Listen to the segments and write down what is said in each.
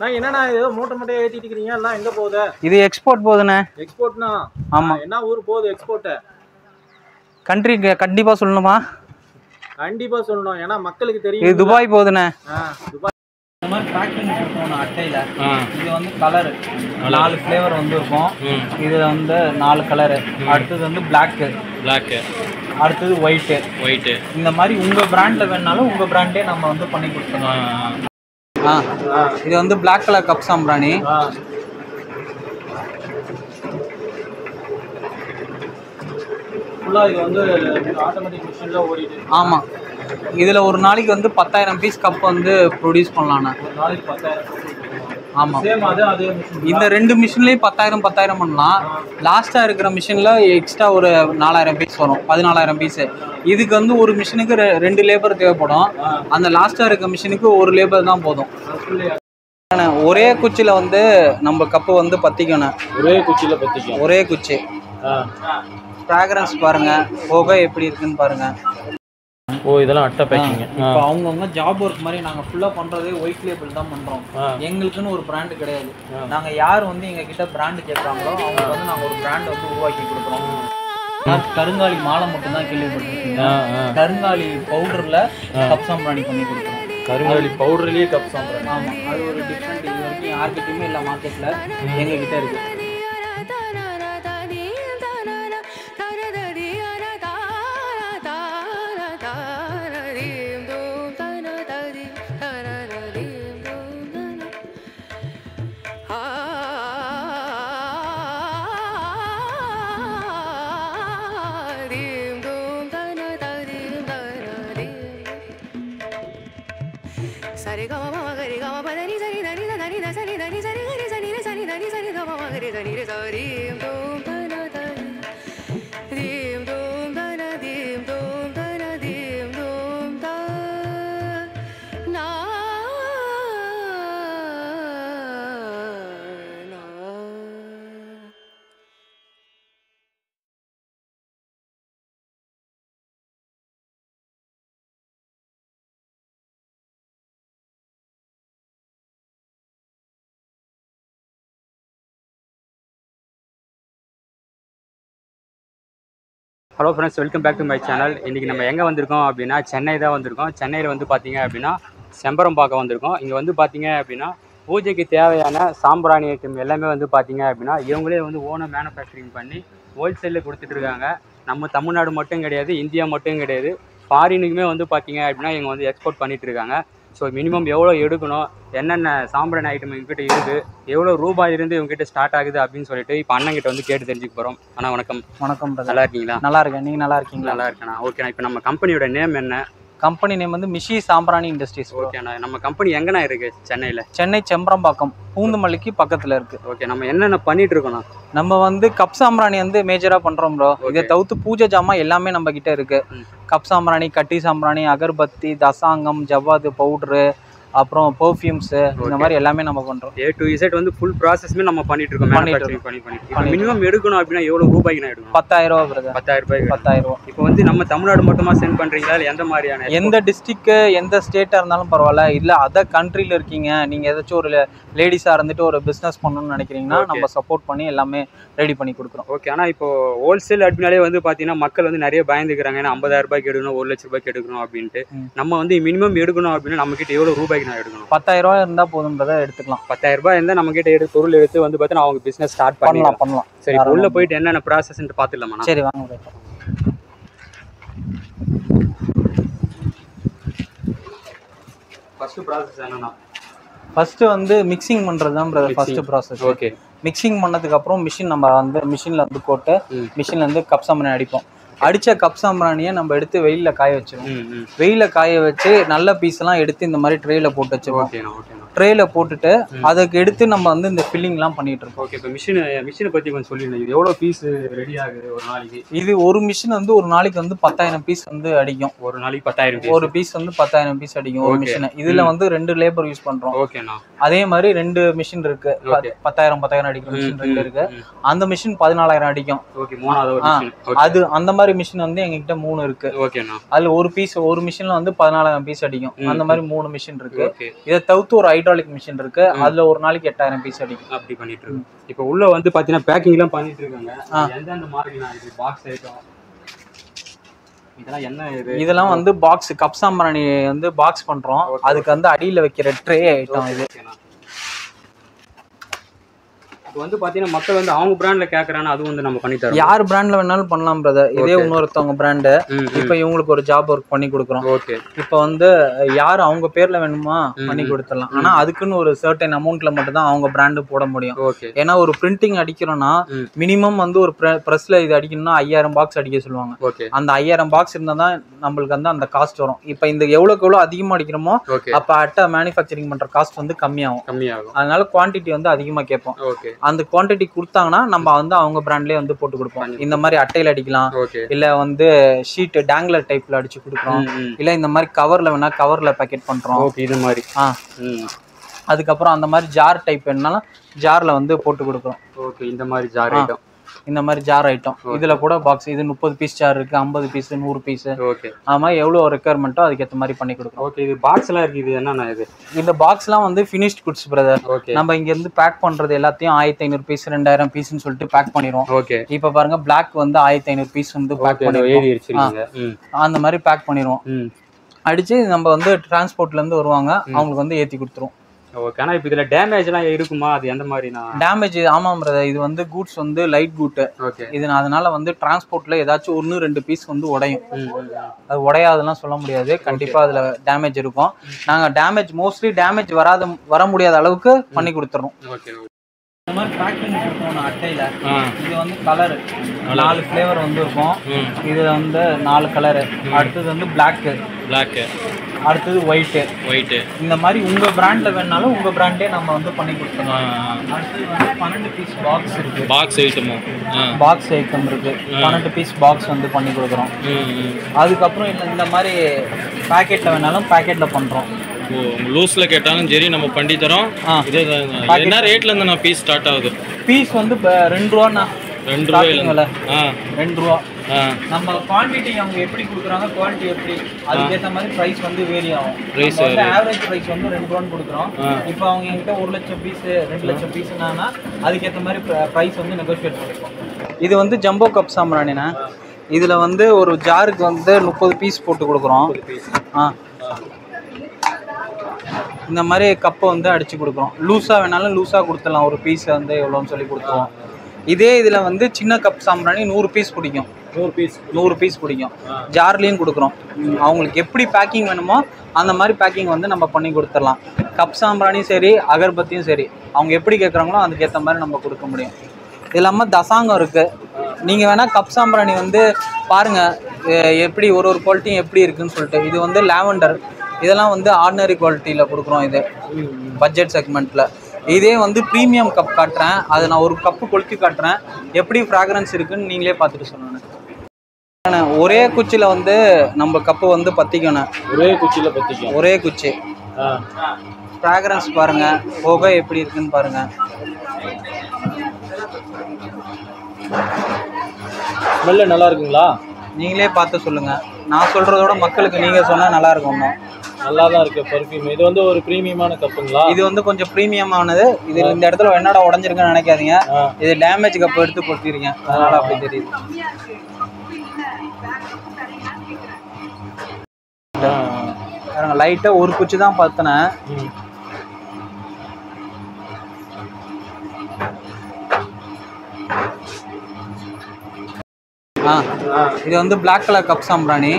நான் என்னண்ணா ஏதோ மூட்டை ஏத்திட்டு இருக்கீங்க எல்லாம் எங்க போகுது? இது எக்ஸ்போர்ட் போகுதுண்ணே. எக்ஸ்போர்ட்னா? ஆமா. என்ன ஊர் போகுது எக்ஸ்போர்ட்? கண்ட்ரி கண்டிப்பா சொல்லணுமா? கண்டிப்பா சொல்லணும், ஏன்னா மக்களுக்கு தெரியும். இது துபாய் போகுதுண்ணே. துபாய். இந்த மாதிரி பேக்கிங் இருக்கும் அட்டையில. இது வந்து கலர் 4 ஃப்ளேவர் வந்து இருக்கும். இதுல வந்து 4 கலர். அடுத்தது வந்து பிளாக். அடுத்தது ஒயிட். இந்த மாதிரி உங்க பிராண்ட்ல வேணாலும் உங்க பிராண்டே நம்ம வந்து பண்ணி கொடுத்துருவோம். இது வந்து பிளாக் கலர் கப் சாம்பிராணி. ஃபுல்லா இது வந்து ஆட்டோமேட்டிக் மிஷின்ல ஓடிடுது. ஆமா, இதுல ஒரு நாளைக்கு வந்து 10,000 பீஸ் கப் வந்து ப்ரொடியூஸ் பண்ணலாம்ண்ணா. ஒரு நாளைக்கு 10,000. ஆமா, சேம் அதே மிஷின். இந்த 2 மிஷின்லயும் 10,000 பண்ணலாம். லாஸ்டா இருக்கிற மிஷின்ல எக்ஸ்ட்ரா ஒரு 4,000 பீஸ் வரும், 14,000 பீஸ். இதுக்கு வந்து ஒரு மிஷினுக்கு 2 லேபர் தேவைப்படும். அந்த லாஸ்டா இருக்க மிஷினுக்கு ஒரு லேபர் தான் போதும். ஒரே குச்சியில வந்து நம்ம கப்பு வந்து பத்திக்கணும். ஒரே குச்சி. ஃப்ராக்ரன்ஸ் பாருங்க, புகை எப்படி இருக்குன்னு பாருங்க. இதெல்லாம் அட்டை பேக்கிங். இப்போ அவங்கவுங்க ஜாப் ஒர்க் மாதிரி நாங்கள் ஃபுல்லாக பண்ணுறதே ஒயிட் லேபிள் தான் பண்ணுறோம். எங்களுக்குன்னு ஒரு பிராண்டு கிடையாது. நாங்கள் யார் வந்து எங்ககிட்ட பிராண்டு கேட்குறாங்களோ அவங்க வந்து நாங்கள் ஒரு பிராண்ட் வந்து உருவாக்கி கொடுக்குறோம். கருங்காலி மாலை மட்டும்தான் கேள்விப்பட்டிருக்கீங்க. கருங்காலி பவுடரில் கப் சாம்பிராணி பண்ணி கொடுக்குறோம். கருங்காலி பவுடர்லேயே கப் சாம்பிராணி. ஆமாம், அது ஒரு டிஃப்ரெண்ட். இது வரைக்கும் யார்கிட்டையுமே இல்லை மார்க்கெட்டில், எங்ககிட்ட இருக்குது. Sari gama mama gari gama padani sari dani dani da sari dani sari gari sari re sari dani sari gama mama gari dani re sari dum dana dani dim dum dana dim dum dana dim dum da na na. Hello friends, welcome back to my channel. இன்றைக்கி நம்ம எங்கே வந்திருக்கோம் அப்படின்னா சென்னை தான் வந்திருக்கோம். சென்னையில் வந்து பார்த்தீங்க அப்படின்னா செம்பரம்பாக்கம் வந்திருக்கோம். இங்கே வந்து பார்த்தீங்க அப்படின்னா பூஜைக்கு தேவையான சாம்பிராணி ஐட்டம் எல்லாமே வந்து பார்த்தீங்க அப்படின்னா இவங்களே வந்து ஓனாக மேனுஃபேக்சரிங் பண்ணி ஹோல்சேலில் கொடுத்துட்ருக்காங்க. நம்ம தமிழ்நாடு மட்டும் கிடையாது, இந்தியா மட்டும் கிடையாது, ஃபாரினுக்குமே வந்து பார்த்தீங்க அப்படின்னா இவங்க வந்து எக்ஸ்போர்ட் பண்ணிகிட்ருக்காங்க. ஸோ மினிமம் எவ்வளோ எடுக்கணும், என்னென்ன சாம்பிராணி ஐட்டம் இவங்ககிட்ட இருக்குது, எவ்வளோ ரூபாய் இருந்து இவங்ககிட்ட ஸ்டார்ட் ஆகுது அப்படின்னு சொல்லிட்டு இப்போ அண்ணங்கிட்ட வந்து கேட்டு தெரிஞ்சுக்க போகிறோம். அண்ணா வணக்கம். வணக்கம். நல்லா இருக்கீங்களா? நல்லா இருக்கேன். நீங்கள் நல்லா இருக்கீங்களா? நல்லா இருக்கேண்ணா. ஓகேண்ணா, இப்போ நம்ம கம்பெனியோட நேம் என்ன? கம்பெனி நேம் வந்து மிஷி சாம்பிராணி இண்டஸ்ட்ரீஸ். ஓகேண்ணா, நம்ம கம்பெனி எங்கண்ணா இருக்குது? சென்னையில். சென்னை செம்பரம்பாக்கம் பூந்துமல்லிக்கு பக்கத்தில் இருக்குது. ஓகே, நம்ம என்னென்ன பண்ணிட்டு இருக்கோண்ணா? நம்ம வந்து கப் சாம்பிராணி வந்து மேஜராக பண்ணுறோம் ப்ரோ. இதை தவிர்த்து பூஜை ஜாமான் எல்லாமே நம்ம கிட்ட இருக்குது. கப் சாம்பிராணி, கட்டி சாம்பிராணி, அகர்பத்தி, தசாங்கம், ஜவ்வாது பவுட்ரு, அப்புறம் பெர்ஃப்யூம்ஸ், இந்த மாதிரி எல்லாமே நம்ம பண்றோம். A to Z வந்து ஃபுல் ப்ராசஸ்மே நம்ம பண்ணிட்டு இருக்கோம். மேனுஃபேக்சரிங் பண்ணி மினிமம் எடுக்கணும் அப்படினா எவ்வளவு ரூபாய்க்கு நான் எடுக்கணும்? 10,000 ரூபாய் பிரதர். 10,000 ரூபாய். 10,000 ரூபாய். இப்போ வந்து நம்ம தமிழ்நாடு மட்டுமா சென்ட் பண்றீங்களா இல்ல எந்த மாதிரியான? எந்த டிஸ்ட்ரிக்ட் எந்த ஸ்டேட்டா இருந்தாலும் பரவாயில்ல. இல்ல அதர் கண்ட்ரில இருக்கீங்க, நீங்க ஏதாச்சும் ஒரு லேடிஸா இருந்துட்டு ஒரு பிசினஸ் பண்ணணும்னு நினைக்கிறீங்கன்னா நம்ம சப்போர்ட் பண்ணி எல்லாமே ரெடி பண்ணி கொடுக்குறோம். ஓகே. ஆனா இப்போ ஹோல்சேல் அப்படினாலே வந்து பாத்தீங்கன்னா மக்கள் வந்து நிறைய பயந்துக்கிறாங்க. ஏன்னா 50,000 ரூபாய்க்கு எடுக்கணும், 1 லட்சம் ரூபாய்க்கு எடுக்கணும் அப்படின்ட்டு. நம்ம வந்து மினிமம் எடுக்கணும் அப்படின்னா நம்ம கிட்ட எவ்வளவு ரூபாய்க்கு நான் எடுக்கணும்? 10,000 ரூபாய் இருந்தா போதும்ன்றதை எடுத்துக்கலாம். 10,000 ரூபாய் இருந்தா நம்ம கிட்ட எடுத்து பொருள் எடுத்து வந்து பார்த்தா அவங்க பிசினஸ் ஸ்டார்ட் பண்ணலாம். சரி, உள்ள போயிட்டு என்னென்ன ப்ராசஸ்ன்னு பார்த்துடலாமா? சரி வாங்க. ஃபர்ஸ்ட் ப்ராசஸ் என்னன்னா ஃபர்ஸ்ட் வந்து மிக்சிங் பண்றது தான் brother first process. Okay. Mixing பண்ணதுக்கு அப்புறம் நம்ம வந்து மிஷின்ல வந்து போட்டு மிஷின்ல இருந்து கப் சாம்பிராணி அடிப்போம். அடிச்ச கப் சாம்பிராணியை நம்ம எடுத்து வெயிலில் காய வச்சிருவோம். வெயிலில் காய வச்சு நல்ல பீஸ் எல்லாம் எடுத்து இந்த மாதிரி ட்ரேல போட்டு வச்சிருவோம். ட்ரேல போட்டுட்டு அதுக்கு எடுத்து நம்ம வந்து இந்த ஃபில்லிங்லாம் பண்ணிட்டு இருக்கோம். ஓகே. இப்போ மிஷினை பற்றி கொஞ்சம் சொல்லிடுங்க. இது எவ்வளோ பீஸ் ரெடி ஆகுது ஒரு நாளைக்கு? இது ஒரு மிஷின் வந்து ஒரு நாளைக்கு வந்து 10,000 பீஸ் வந்து அடிக்கும். ஒரு நாளைக்கு 10,000 ஒரு பீஸ் வந்து 10,000 பீஸ் அடிக்கும் ஒரு மிஷின். இதுல வந்து 2 லேபர் யூஸ் பண்றோம். ஓகேண்ணா. அதே மாதிரி 2 மிஷின் இருக்கு. 10,000 அடிக்கிற மிஷின் 2 இருக்கு. அந்த மிஷின் 14,000 அடிக்கும். ஓகே. மூணாவது அது அந்த மாதிரி மிஷின் வந்து எங்ககிட்ட 3 இருக்கு. ஓகேண்ணா. அதுல ஒரு மிஷின்ல வந்து 14,000 பீஸ் அடிக்கும். அந்த மாதிரி 3 மிஷின் இருக்கு. இதை தவிர்த்து ஒரு ஹைட்ராலிக் மிஷின் இருக்கு, அதுல ஒரு நாளைக்கு 8000 பீஸ் அடிக்கும். அப்படி பண்ணிட்டு இருக்கோம். இப்போ உள்ள வந்து பாத்தீங்கன்னா பேக்கிங் எல்லாம் பண்ணிட்டு இருக்காங்க. எந்தெந்த மாதிரி நான் இது பாக்ஸ் ஐட்டம் இதெல்லாம் என்ன இது? இதெல்லாம் வந்து பாக்ஸ் கப் சாம்பிராணி வந்து பாக்ஸ் பண்றோம். அதுக்கு வந்து அடியில வைக்கிற ட்ரே ஐட்டம் இது. இப்போ வந்து பாத்தீங்கன்னா மக்கள் வந்து அவங்க பிராண்ட்ல கேக்குறாங்க, அது வந்து நம்ம பண்ணி தரோம். யார் பிராண்ட்ல வேணாலும் பண்ணலாம் பிரதர். இதே இன்னொருத்தவங்க பிராண்டு. இப்போ இவங்களுக்கு ஒரு ஜாப் ஒர்க் பண்ணி கொடுக்குறோம். ஓகே. இப்போ வந்து யார் அவங்க பேர்ல வேணுமா பண்ணி கொடுத்துடலாம். ஆனா அதுக்குன்னு ஒரு சர்டன் அமௌண்ட்ல மட்டும் தான் அவங்க பிராண்டு போட முடியும். ஏன்னா ஒரு பிரிண்டிங் அடிக்கிறோம்னா மினிமம் வந்து ஒரு பிரஸ்ல இது அடிக்கணும்னா 5000 பாக்ஸ் அடிக்க சொல்லுவாங்க. அந்த 5000 பாக்ஸ் இருந்தா தான் நம்மளுக்கு வந்து அந்த காஸ்ட் வரும். இப்போ இந்த எவ்வளவுக்கு எவ்வளவு அதிகமா அடிக்கிறோமோ அப்ப அட்டை மேனுஃபேக்சரிங் பண்ற காஸ்ட் வந்து கம்மியாகும். அதனால குவான்டிட்டி வந்து அதிகமா கேட்போம். அந்த குவான்டிட்டி கொடுத்தாங்கன்னா நம்ம வந்து அவங்க பிராண்ட்லயே வந்து போட்டு கொடுப்போம். இந்த மாதிரி அட்டையில அடிக்கலாம், இல்ல வந்து ஷீட் டேங்லர் டைப்ல அடிச்சு கொடுக்குறோம், இல்ல இந்த மாதிரி கவர்ல வேணா கவர்ல பேக்கெட் பண்றோம். இது மாதிரி அதுக்கப்புறம் அந்த மாதிரி ஜார் டைப் வேணாலும் ஜார்ல வந்து போட்டு கொடுக்குறோம். ஓகே. இந்த மாதிரி ஜார் ஐட்டம், இந்த மாதிரி ஜார் ஐட்டம் இதுல கூட பாக்ஸ் இது 30 பீஸ் ஜார் இருக்கு, 50 பீஸ், 100 பீஸ். ஓகே. அது மாதிரி எவ்வளவு ரெக்குயர்மெண்ட்டோ அதுக்கேற்ற மாதிரி பண்ணி கொடுக்குறோம். ஓகே. இது பாக்ஸ் எல்லாம் இருக்கு, இது என்னன்னா இது? இந்த பாக்ஸ் எல்லாம் வந்து ஃபினிஷ்ட் குட்ஸ் பிரதர். நம்ம இங்க இருந்து பேக் பண்றது எல்லாத்தையும் 1500 பீஸ் 2000 பீஸ்னு சொல்லிட்டு பேக் பண்ணிடுவோம். ஓகே. இப்ப பாருங்க பிளாக் வந்து 1500 பீஸ் வந்து பேக் பண்ணிடுவோம். அந்த மாதிரி பேக் பண்ணிடுவோம். அடிச்சு நம்ம வந்து டிரான்ஸ்போர்ட்ல இருந்து வருவாங்க, அவங்களுக்கு வந்து ஏத்தி கொடுத்துருவோம். ஓகே. ஆனா இப்போ இதுல டேமேஜ் எல்லாம் இருக்குமா? அது எந்த மாதிரினா டேமேஜ்? ஆமா பிரதர், இது வந்து கூட்ஸ் வந்து லைட் கூட். ஓகே. இது அதனால வந்து டிரான்ஸ்போர்ட்ல ஏதாச்சும் 1-2 பீஸ் வந்து உடையும். அது உடையாதெல்லாம் சொல்ல முடியாது, கண்டிப்பா அதுல டேமேஜ் இருக்கும். நாங்க மோஸ்ட்லி டேமேஜ் வர முடியாத அளவுக்கு பண்ணி கொடுத்துறோம். ஓகே. இந்த மாதிரி பேக்கிங் இருக்கும் அட்டையில. இது வந்து கலர் 4 ஃப்ளேவர் வந்து இருக்கும். இதுல வந்து 4 கலரு. அடுத்தது வந்து பிளாக், அடுத்தது ஒயிட். இந்த மாதிரி உங்க பிராண்ட்ல வேணாலும் உங்க பிராண்டே நம்ம வந்து பண்ணி கொடுத்துறோம். அடுத்தது வந்து 12 பீஸ் பாக்ஸ் இருக்கு. பாக்ஸ் ஐட்டம் இருக்கு. 12 பீஸ் பாக்ஸ் வந்து பண்ணி கொடுக்குறோம். அதுக்கப்புறம் இந்த மாதிரி பேக்கெட்ல வேணாலும் பேக்கெட்ல பண்றோம். லூஸ்ல கேட்டாலும் சரி நம்ம பண்ணி தரோம். இதே என்ன ரேட்ல இருந்து நான் பீஸ் ஸ்டார்ட் ஆகுது? பீஸ் வந்து 2 ரூபாண்ணா. 2 ரூபாயில 2 ரூபா. நம்ம குவான்டிட்டி அவங்க எப்படி கொடுக்குறாங்க, குவாலிட்டி எப்படி, அதுக்கேற்ற மாதிரி ப்ரைஸ் வந்து வேரி ஆகும். ஆவரேஜ் ப்ரைஸ் வந்து 2 ரூபான்னு கொடுக்குறோம். இப்போ அவங்க என்கிட்ட 1 லட்சம் பீஸ் 2 லட்சம் பீஸ்னா அதுக்கேற்ற மாதிரி ப்ரைஸ் வந்து நெகோஷியேட் பண்ணிப்போம். இது வந்து ஜம்போ கப் சாம்பிராணிண்ணா. இதுல வந்து ஒரு ஜாருக்கு வந்து 30 பீஸ் போட்டு கொடுக்குறோம். இந்த மாதிரி கப்பை வந்து அடிச்சு கொடுக்குறோம். லூஸா வேணாலும் லூஸா கொடுத்துடலாம். ஒரு பீஸ் வந்து எவ்வளோன்னு சொல்லி கொடுத்துருவோம். இதே இதுல வந்து சின்ன கப் சாம்பிராணி 100 பீஸ் பிடிக்கும். 100 பீஸ் பிடிக்கும். ஜார்லையும் கொடுக்குறோம். அவங்களுக்கு எப்படி பேக்கிங் வேணுமோ அந்த மாதிரி பேக்கிங் வந்து நம்ம பண்ணி கொடுத்துடலாம். கப் சாம்பிராணியும் சரி அகர்பத்தியும் சரி அவங்க எப்படி கேட்குறாங்களோ அதுக்கேற்ற மாதிரி நம்ம கொடுக்க முடியும். இது இல்லாமல் தசாங்கம் இருக்கு. நீங்க வேணா கப் சாம்பிராணி வந்து பாருங்க எப்படி ஒரு குவாலிட்டியும் எப்படி இருக்குன்னு சொல்லிட்டு. இது வந்து லாவெண்டர், இதெல்லாம் வந்து ஆர்டினரி குவாலிட்டியில் கொடுக்குறோம். இது பட்ஜெட் செக்மெண்ட்டில். இதே வந்து ப்ரீமியம் கப் காட்டுறேன். அதை நான் ஒரு கப்பு கொளுத்தி காட்டுறேன், எப்படி ஃப்ராக்ரன்ஸ் இருக்குன்னு நீங்களே பார்த்துட்டு சொல்லணும். ஒரே குச்சியில் வந்து நம்ம கப்பு வந்து பற்றிக்கணும். ஒரே குச்சி. ஃப்ராக்ரன்ஸ் பாருங்க, புகை எப்படி இருக்குன்னு பாருங்க. ஸ்மெல்ல நல்லா இருக்குங்களா? நீங்களே பார்த்து சொல்லுங்க. நான் சொல்றதோட மக்களுக்கு நீங்க சொன்னா நல்லா இருக்கும். நல்லா தான் இருக்கு பர்ஃப்யூம். இது வந்து ஒரு பிரீமியமான கப்புங்களா? இது வந்து கொஞ்சம் பிரீமியமானது. இது இந்த இடத்துல என்னடா உடஞ்சிருக்குன்னு நினைக்காதீங்க. இது டேமேஜ் கப் எடுத்து கொடுத்துருக்கீங்க, அதனால அப்படி தெரியுது. லைட்டா ஒரு குச்சி தான் பத்தினேன். இது வந்து பிளாக் கலர் கப் சாம்பிராணி.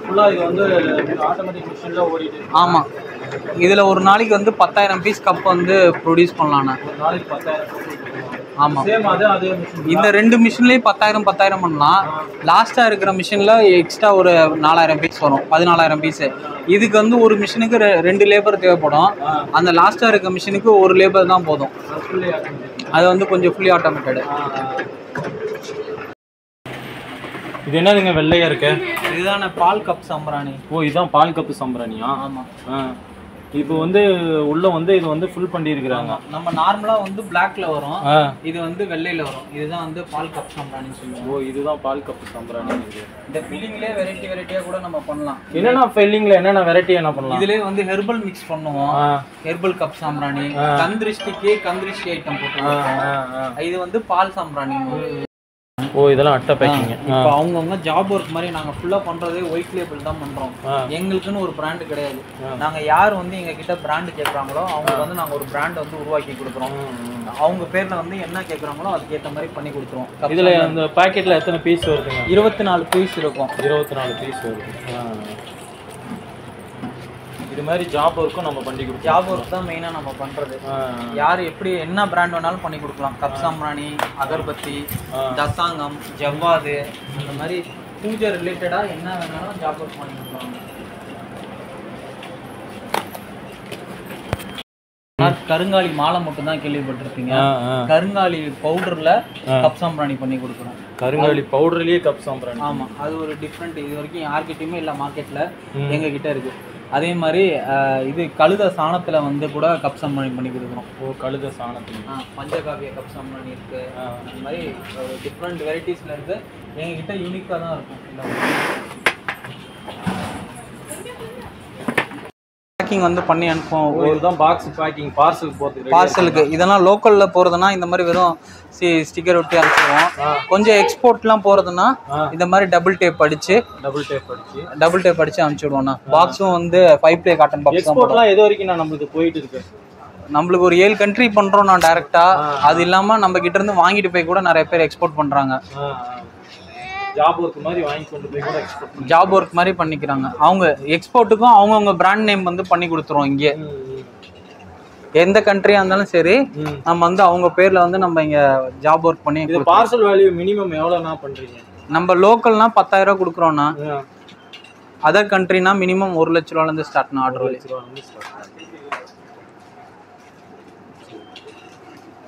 ஃபுல்லா இது வந்து ஆட்டோமேட்டிக் மிஷின்ல ஓடிட்டு. ஆமா, இதுல ஒரு நாளைக்கு வந்து 10000 பீஸ் கப் வந்து ப்ரொடியூஸ் பண்ணலாம்ண்ணா. ஒரு நாளைக்கு 10000. ஆமா, சேம் அதே மிஷின். இந்த 2 மிஷின்லயும் 10000 பண்ணலாம். லாஸ்டா இருக்கிற மிஷின்ல எக்ஸ்ட்ரா ஒரு 4000 பீஸ் வரும், 14000 பீஸ். இதுக்கு வந்து ஒரு மிஷினுக்கு 2 லேபர் தேவைப்படும். அந்த லாஸ்டா இருக்க மிஷினுக்கு ஒரு லேபர் தான் போதும். அது வந்து கொஞ்சம் ஃபுல்லி ஆட்டோமேட்டடு. இது என்னதுங்க வெள்ளையா இருக்கு? இதுதான பால் கப் சாம்பிராணி. ஓ, இதுதான் பால் கப்பு சாம்பிராணியா? ஆமா. இப்போ வந்து உள்ள வந்து இது வந்து ஃபுல் பண்ணி இருக்காங்க. நம்ம நார்மலா வந்து பிளாக்ல வரும், இது வந்து வெள்ளையில வரும். இதுதான் வந்து பால் கப் சாம்பிராணின்னு சொல்லுவோம். ஓ, இதுதான் பால் கப் சாம்பிராணி. இந்த ஃபில்லிங்லயே வெரைட்டியா கூட நம்ம பண்ணலாம். என்னென்ன ஃபில்லிங்ல என்னென்ன வெரைட்டி என்ன பண்ணலாம்? இதுலயே வந்து ஹெர்பல் மிக்ஸ் பண்ணுவோம். ஹெர்பல் கப் சாம்பிராணி, கந்திருஷ்டிக்கு கந்திருஷ்டி ஐட்டம் போட்டுருவோம். இது வந்து பால் சாம்பிராணி. ஓ, இதெல்லாம் அட்டை பேக்கிங். இப்போ அவங்கவுங்க ஜாப் ஒர்க் மாதிரி நாங்கள் ஃபுல்லாக பண்ணுறதே ஒயிட் லேபிள் தான் பண்ணுறோம். எங்களுக்குன்னு ஒரு பிராண்டு கிடையாது. நாங்கள் யார் வந்து எங்ககிட்ட பிராண்டு கேட்குறாங்களோ அவங்களுக்கு வந்து நாங்கள் ஒரு பிராண்ட் வந்து உருவாக்கி கொடுக்குறோம். அவங்க பேரில் வந்து என்ன கேட்குறாங்களோ அதுக்கேற்ற மாதிரி பண்ணி கொடுத்துருவோம். இதில் அந்த பாக்கெட்டில் எத்தனை பீஸ் வருதுங்க? 24 பீஸ் இருக்கும். 24 பீஸ் வருது. இது மாதிரி ஜாப் ஒர்க்கும் நம்ம பண்ணி கொடுப்போம். ஜாப் ஒர்க் தான் மெயினாக நம்ம பண்ணுறது. யார் எப்படி என்ன பிராண்ட் வேணாலும் பண்ணி கொடுக்கலாம். கப் சாம்பிராணி, அகர்பத்தி, தசாங்கம், ஜவ்வாது, அந்த மாதிரி பூஜை ரிலேட்டடாக என்ன வேணாலும் ஜாப் ஒர்க் பண்ணி கொடுக்கலாம். கருங்காலி மாலை மட்டும் தான் கேள்விப்பட்டிருப்பீங்க. கருங்காலி பவுடர்ல கப் சாம்பிராணி பண்ணி கொடுக்குறோம். கருங்காலி பவுடர்லயே கப் சாம்பிராணி. ஆமா, அது ஒரு டிஃப்ரெண்ட். இது வரைக்கும் யார்கிட்டயுமே இல்லை மார்க்கெட்ல, எங்க கிட்ட இருக்கு. அதே மாதிரி இது கழுத சாணத்துல வந்து கூட கப் சாம்பிராணி பண்ணி கொடுக்குறோம். ஓ, கழுத சாணத்துல பஞ்சகாவிய கப் சாம்பிராணி இருக்கு. அந்த மாதிரி டிஃப்ரெண்ட் வெரைட்டிஸ்ல இருக்கு. எங்ககிட்ட யூனிக்கா தான் இருக்கும். பேக்கிங் வந்து பண்ணி அனுப்புவோம். இதுதான் பாக்ஸ் பேக்கிங், பார்சல் போறதுக்கு. பார்சலுக்கு இதெல்லாம் லோக்கல்ல போறதுன்னா இந்த மாதிரி வெறும் ஸ்டிக்கர் ஒட்டி அனுப்பிடுவோம். கொஞ்சம் எக்ஸ்போர்ட்லாம் போறதுன்னா இந்த மாதிரி டபுள் டேப் அடிச்சு அனுப்பிச்சுடுவோம்னா. பாக்ஸும் வந்து 5 ப்ளே காட்டன் பாக்ஸ். எக்ஸ்போர்ட்லாம் எது வரைக்கும் நம்மளுக்கு போயிட்டு இருக்கு? நம்மளுக்கு ஒரு 7 கண்ட்ரி பண்றோம் நான் டைரக்டா. அது இல்லாம நம்ம கிட்ட இருந்து வாங்கிட்டு போய் கூட நிறைய பேர் எக்ஸ்போர்ட் பண்றாங்க. ஜாப் ஒர்க் மாதிரி வாங்கி கொண்டு போய் கூட எக்ஸ்போர்ட், ஜாப் ஒர்க் மாதிரி பண்ணிக்கிறாங்க. அவங்க எக்ஸ்போர்ட்டுக்கும் அவங்கவுங்க பிராண்ட் நேம் வந்து பண்ணி கொடுத்துருவோம். இங்கே எந்த கண்ட்ரியா இருந்தாலும் சரி, நம்ம வந்து அவங்க பேர்ல வந்து நம்ம இங்க ஜாப் ஒர்க் பண்ணி. இது பார்சல் வேல்யூ மினிமம் எவ்வளவுனா பண்றீங்க? நம்ம லோக்கல்னா 10,000 ரூபாய் கொடுக்குறோம்னா, அதர் கண்ட்ரினா மினிமம் 1,00,000 ரூபாயில இருந்து ஸ்டார்ட் ஆர்டர்.